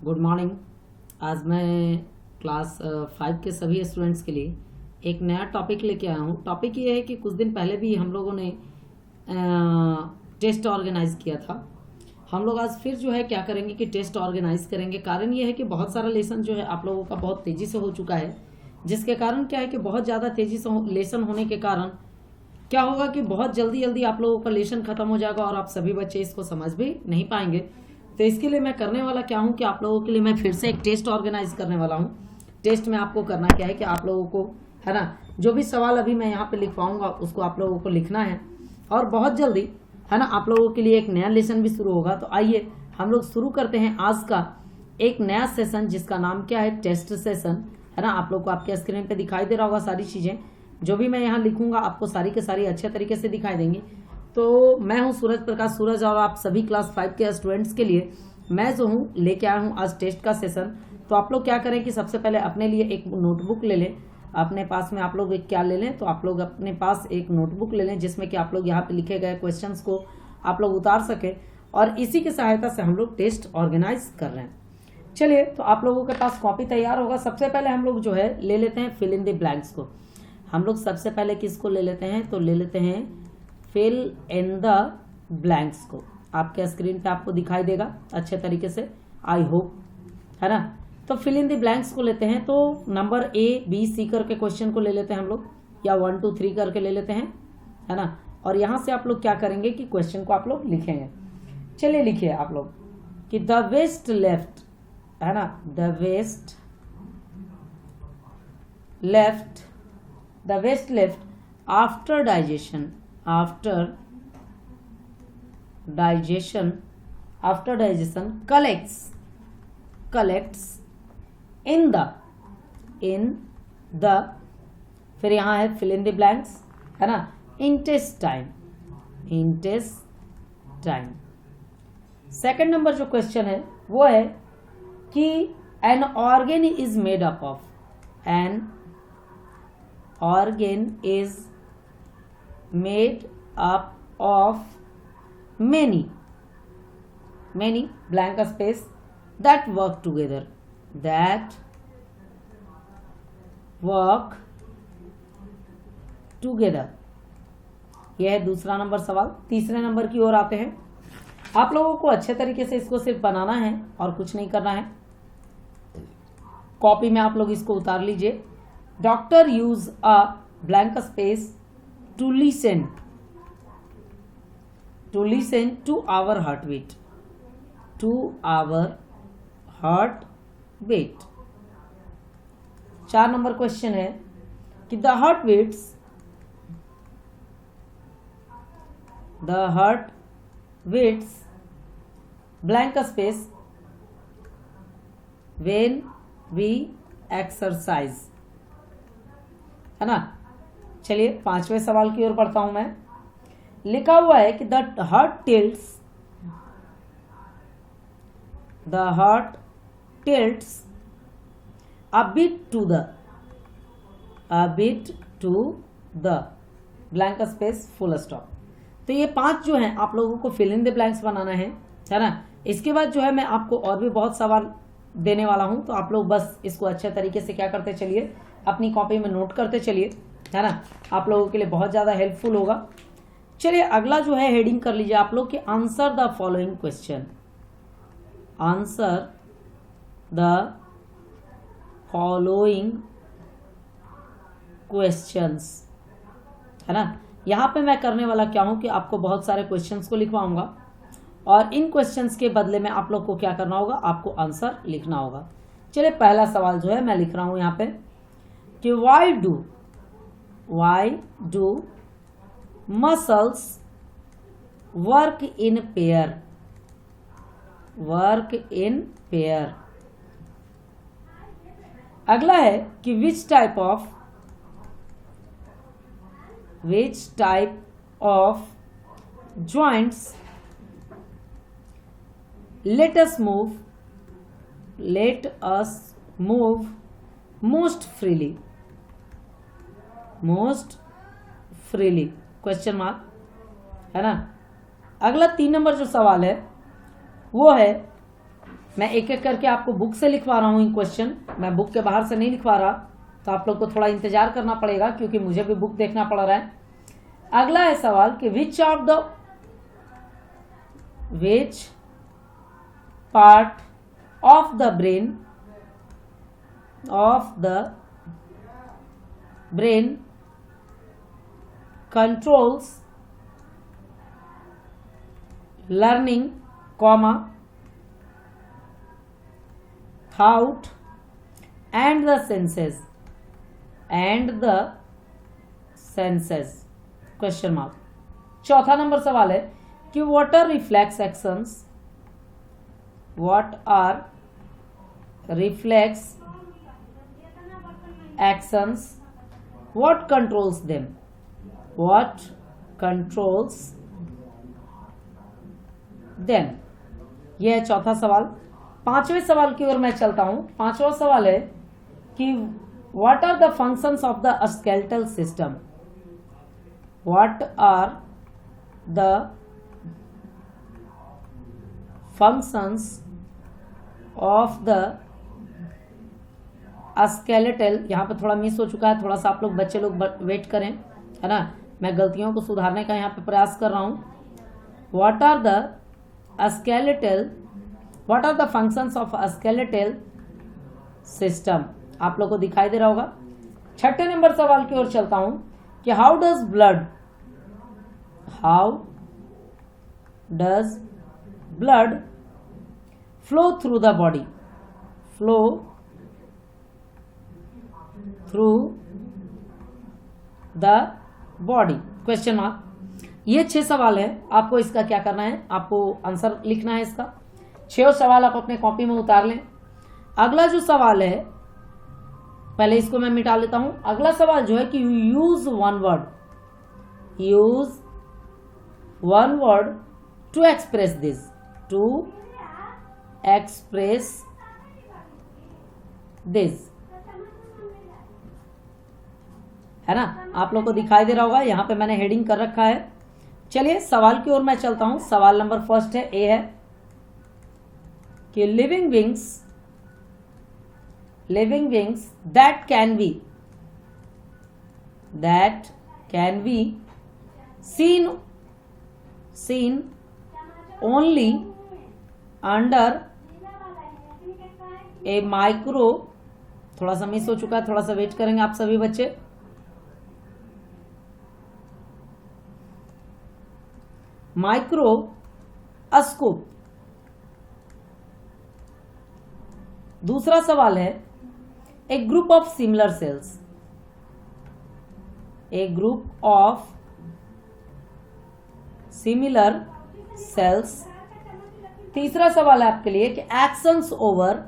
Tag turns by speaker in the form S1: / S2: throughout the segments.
S1: Good morning. आज मैं class 5 के सभी स्टूडेंट्स के लिए एक नया टॉपिक लेके आया हूँ। टॉपिक ये है कि कुछ दिन पहले भी हम लोगों ने टेस्ट ऑर्गेनाइज किया था। हम लोग आज फिर जो है क्या करेंगे कि टेस्ट ऑर्गेनाइज करेंगे। कारण ये है कि बहुत सारा लेसन जो है आप लोगों का बहुत तेज़ी से हो चुका है, जिसके कारण क्या है कि बहुत ज़्यादा तेज़ी से लेसन होने के कारण क्या होगा कि बहुत जल्दी जल्दी आप लोगों का लेसन खत्म हो जाएगा और आप सभी बच्चे इसको समझ भी नहीं पाएंगे। तो इसके लिए मैं करने वाला क्या हूँ कि आप लोगों के लिए मैं फिर से एक टेस्ट ऑर्गेनाइज करने वाला हूँ। टेस्ट में आपको करना क्या है कि आप लोगों को है ना, जो भी सवाल अभी मैं यहाँ पे लिखवाऊंगा उसको आप लोगों को लिखना है और बहुत जल्दी है ना आप लोगों के लिए एक नया लेसन भी शुरू होगा। तो आइए हम लोग शुरू करते हैं आज का एक नया सेशन, जिसका नाम क्या है, टेस्ट सेशन है ना। आप लोग को आपके स्क्रीन पे दिखाई दे रहा होगा सारी चीज़ें, जो भी मैं यहाँ लिखूंगा आपको सारी के सारी अच्छे तरीके से दिखाई देंगी। तो मैं हूँ सूरज प्रकाश सूरज और आप सभी क्लास 5 के स्टूडेंट्स के लिए मैं जो हूँ लेके आया हूँ आज टेस्ट का सेशन। तो आप लोग क्या करें कि सबसे पहले अपने लिए एक नोटबुक ले लें। अपने पास में आप लोग एक क्या ले लें, तो आप लोग अपने पास एक नोटबुक ले लें जिसमें कि आप लोग यहाँ पे लिखे गए क्वेश्चंस को आप लोग उतार सकें और इसी की सहायता से हम लोग टेस्ट ऑर्गेनाइज कर रहे हैं। चलिए, तो आप लोगों के पास कॉपी तैयार होगा। सबसे पहले हम लोग जो है ले लेते हैं फिल इन द ब्लैंक्स को। हम लोग सबसे पहले किसको ले लेते हैं, तो ले लेते हैं फिल इन द ब्लैंक्स को। आपके स्क्रीन पे आपको दिखाई देगा अच्छे तरीके से, आई होप, है ना। तो फिल इन द ब्लैंक्स को लेते हैं। तो नंबर A, B, C करके क्वेश्चन को ले लेते हैं हम लोग, या 1 2 3 करके ले लेते हैं, है ना। और यहाँ से आप लोग क्या करेंगे कि क्वेश्चन को आप लोग लिखेंगे। चलिए लिखिए आप लोग कि द वेस्ट लेफ्ट, है ना, the waste left, the waste left after digestion collects in the फिर यहाँ है fill in the blanks, है ना, intestine। सेकंड नंबर जो क्वेश्चन है वो है कि an organ is made up of, an organ is made up of many blank space that work together, यह है दूसरा नंबर सवाल। तीसरे नंबर की ओर आते हैं। आप लोगों को अच्छे तरीके से इसको सिर्फ बनाना है और कुछ नहीं करना है। कॉपी में आप लोग इसको उतार लीजिए। Doctor use a blank space to listen to our heartbeat. चार नंबर क्वेश्चन है कि the heart beats blank space when we exercise, है ना। चलिए पांचवें सवाल की ओर पढ़ता हूं मैं। लिखा हुआ है कि the heart tilts a bit to the blank space full stop। तो ये 5 जो हैं आप लोगों को फिल इन द ब्लैंक्स बनाना है ना। इसके बाद जो है मैं आपको और भी बहुत सवाल देने वाला हूं, तो आप लोग बस इसको अच्छे तरीके से क्या करते चलिए, अपनी कॉपी में नोट करते चलिए, है ना। आप लोगों के लिए बहुत ज़्यादा हेल्पफुल होगा। चलिए अगला जो है हेडिंग कर लीजिए आप लोग कि answer the following question. Answer the following questions, है ना। यहाँ पे मैं करने वाला क्या हूँ कि आपको बहुत सारे क्वेश्चंस को लिखवाऊंगा और इन क्वेश्चंस के बदले में आप लोग को क्या करना होगा, आपको आंसर लिखना होगा। चलिए पहला सवाल जो है मैं लिख रहा हूँ यहाँ पे कि why do muscles work in pair। अगला है कि which type of joints let us move most freely, question mark, है ना। अगला 3 नंबर जो सवाल है वो है मैं एक एक करके आपको बुक से लिखवा रहा हूँ इन क्वेश्चन, मैं बुक के बाहर से नहीं लिखवा रहा, तो आप लोग को थोड़ा इंतजार करना पड़ेगा क्योंकि मुझे भी बुक देखना पड़ रहा है। अगला है सवाल कि which part of the brain controls learning, thought and the senses question mark। चौथा नंबर सवाल है कि what are reflex actions, what controls them, यह है चौथा सवाल। पांचवें सवाल की ओर मैं चलता हूं। पांचवा सवाल है कि what are the functions of the skeletal system, what are the functions of the skeletal. यहां पे थोड़ा मिस हो चुका है, थोड़ा सा आप लोग बच्चे लोग वेट करें, है ना, मैं गलतियों को सुधारने का यहाँ पे प्रयास कर रहा हूं। What are the functions of skeletal system, आप लोग को दिखाई दे रहा होगा। छठे नंबर सवाल की ओर चलता हूं कि how does blood flow through the body, question mark. ये 6 सवाल है, आपको इसका क्या करना है, आपको आंसर लिखना है इसका। 6 सवाल आप अपने कॉपी में उतार लें। अगला जो सवाल है, पहले इसको मैं मिटा लेता हूं। अगला सवाल जो है कि use one word to express this, है ना, आप लोग को दिखाई दे रहा होगा, यहां पे मैंने हेडिंग कर रखा है। चलिए सवाल की ओर मैं चलता हूं। सवाल नंबर फर्स्ट है, ए है कि living beings that can be seen only under a micro, थोड़ा सा मिस हो चुका है, थोड़ा सा वेट करेंगे आप सभी बच्चे। माइक्रोस्कोप। दूसरा सवाल है ए ग्रुप ऑफ सिमिलर सेल्स। तीसरा सवाल है आपके लिए कि actions over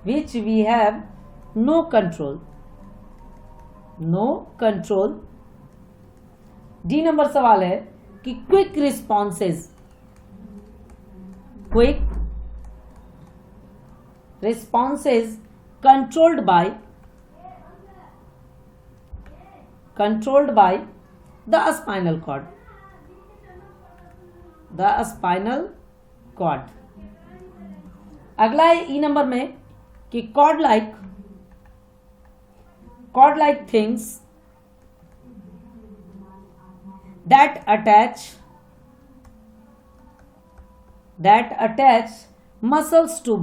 S1: which we have no control। D number सवाल है कि quick responses controlled by the spinal cord। अगला है ई नंबर में कि cord like things that attach muscles to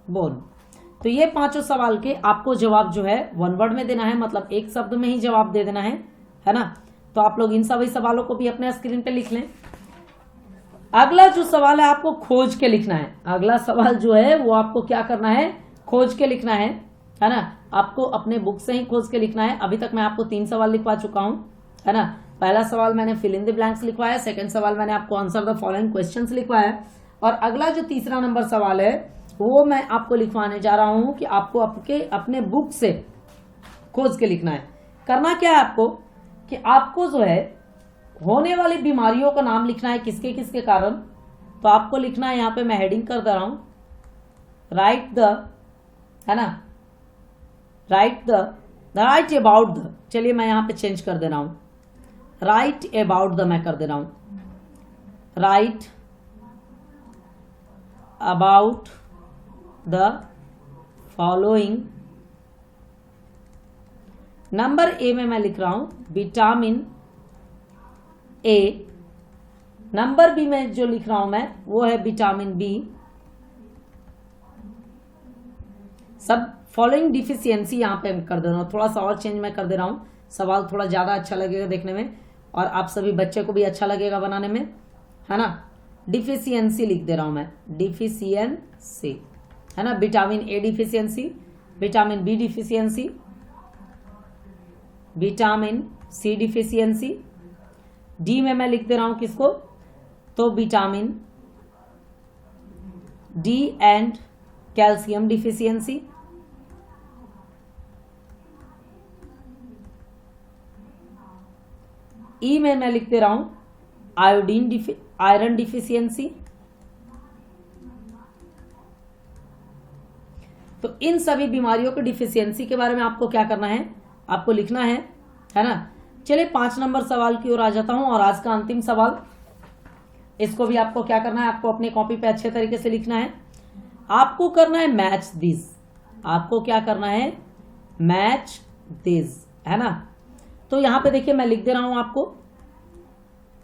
S1: bone। तो ये 5 सवाल के आपको जवाब जो है वन वर्ड में देना है, मतलब एक शब्द में ही जवाब दे देना है ना। तो आप लोग इन सभी सवालों को भी अपने स्क्रीन पे लिख लें। अगला जो सवाल है आपको खोज के लिखना है। अगला सवाल जो है वो आपको क्या करना है, खोज के लिखना है ना। आपको अपने बुक से ही खोज के लिखना है। अभी तक मैं आपको 3 सवाल लिखवा चुका हूं, है ना। पहला सवाल मैंने फिल इन द ब्लैंक्स लिखवाया, सेकंड सवाल मैंने आपको आंसर द फॉलोइंग क्वेश्चंस लिखवाया, और अगला जो तीसरा नंबर सवाल है वो मैं आपको लिखवाने जा रहा हूं कि आपको अपने बुक से खोज के लिखना है। करना क्या है आपको कि आपको जो है होने वाली बीमारियों का नाम लिखना है, किसके किसके कारण। तो आपको लिखना है, यहां पे मैं हेडिंग कर दे रहा हूं, राइट द, है ना, राइट अबाउट द, चलिए मैं यहाँ पे चेंज कर दे रहा हूँ, राइट अबाउट द मैं कर दे रहा हूँ, right about the following. Number A में मैं लिख रहा हूं विटामिन ए, नंबर बी में जो लिख रहा हूं मैं वो है विटामिन बी। सब फॉलोइंग डिफिशियंसी यहां पे कर दे रहा हूं, थोड़ा सा और चेंज मैं कर दे रहा हूं, सवाल थोड़ा ज्यादा अच्छा लगेगा देखने में और आप सभी बच्चे को भी अच्छा लगेगा बनाने में, है ना। डिफिशियंसी लिख दे रहा हूं मैं, डिफिशियंसी, है ना। Vitamin A deficiency, vitamin B deficiency, vitamin C deficiency, D में मैं लिख दे रहा हूं किसको, तो vitamin D and calcium deficiency, E में मैं लिख दे रहा हूं आयरन डिफिशियंसी। तो इन सभी बीमारियों की डिफिशियंसी के बारे में आपको क्या करना है, आपको लिखना है ना। चलिए 5 नंबर सवाल की ओर आ जाता हूं और आज का अंतिम सवाल, इसको भी आपको क्या करना है, आपको अपने कॉपी पे अच्छे तरीके से लिखना है। आपको करना है मैच दिस, आपको क्या करना है, मैच दिस, है ना। तो यहां पे देखिए मैं लिख दे रहा हूं आपको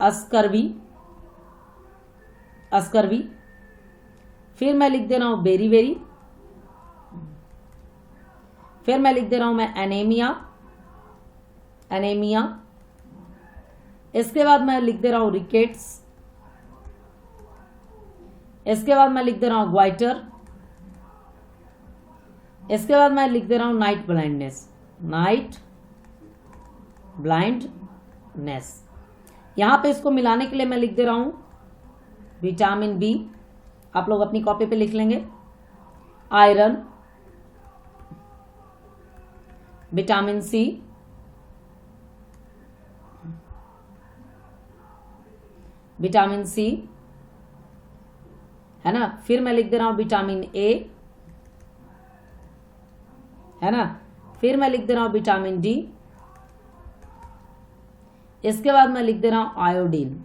S1: अस्कर्वी, अस्कर्वी, फिर मैं लिख दे रहा हूं बेरी बेरी, फिर मैं लिख दे रहा हूं मैं एनीमिया, एनीमिया, इसके बाद मैं लिख दे रहा हूं रिकेट्स, इसके बाद मैं लिख दे रहा हूं ग्वाइटर, इसके बाद मैं लिख दे रहा हूं नाइट ब्लाइंडनेस, नाइट ब्लाइंडनेस। यहां पे इसको मिलाने के लिए मैं लिख दे रहा हूं विटामिन बी, आप लोग अपनी कॉपी पे लिख लेंगे, iron, vitamin C, vitamin C, है ना। फिर मैं लिख दे रहा हूं विटामिन ए, है ना। फिर मैं लिख दे रहा हूं विटामिन डी, इसके बाद मैं लिख दे रहा हूं आयोडीन,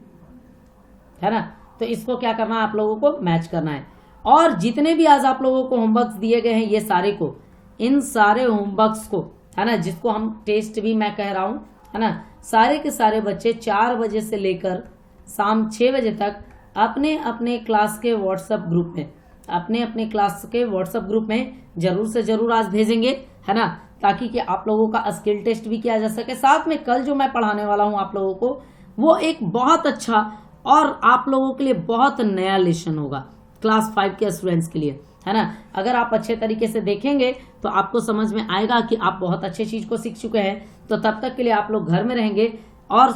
S1: है ना। तो इसको क्या करना है, आप लोगों को मैच करना है। और जितने भी आज आप लोगों को होमवर्क्स दिए गए हैं ये सारे को, इन सारे होमवर्क्स को, है ना, जिसको हम टेस्ट भी मैं कह रहा हूं, है ना, सारे के सारे बच्चे 4 बजे से लेकर शाम 6 बजे तक अपने अपने क्लास के व्हाट्सएप ग्रुप में, अपने अपने क्लास के व्हाट्सएप ग्रुप में जरूर से जरूर आज भेजेंगे, है ना, ताकि कि आप लोगों का स्किल टेस्ट भी किया जा सके। साथ में कल जो मैं पढ़ाने वाला हूं आप लोगों को, वो एक बहुत अच्छा और आप लोगों के लिए बहुत नया लेसन होगा क्लास 5 के स्टूडेंट्स के लिए, है ना। अगर आप अच्छे तरीके से देखेंगे तो आपको समझ में आएगा कि आप बहुत अच्छे चीज को सीख चुके हैं। तो तब तक के लिए आप लोग घर में रहेंगे और